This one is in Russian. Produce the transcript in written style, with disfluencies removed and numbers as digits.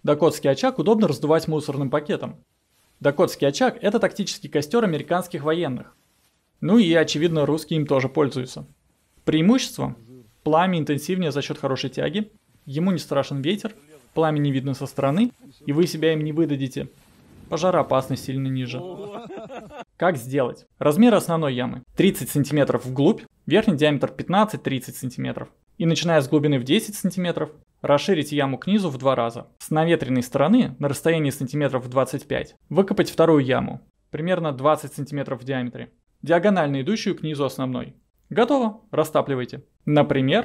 Дакотский очаг удобно раздувать мусорным пакетом. Дакотский очаг – это тактический костер американских военных. Ну и, очевидно, русские им тоже пользуются. Преимущество – пламя интенсивнее за счет хорошей тяги, ему не страшен ветер, пламя не видно со стороны, и вы себя им не выдадите. Пожароопасность сильно ниже. Как сделать? Размер основной ямы 30 см вглубь, верхний диаметр 15-30 см. И начиная с глубины в 10 см, расширить яму к низу в 2 раза. С наветренной стороны, на расстоянии сантиметров 25, выкопать вторую яму, примерно 20 см в диаметре, диагонально идущую к низу основной. Готово, растапливайте. Например,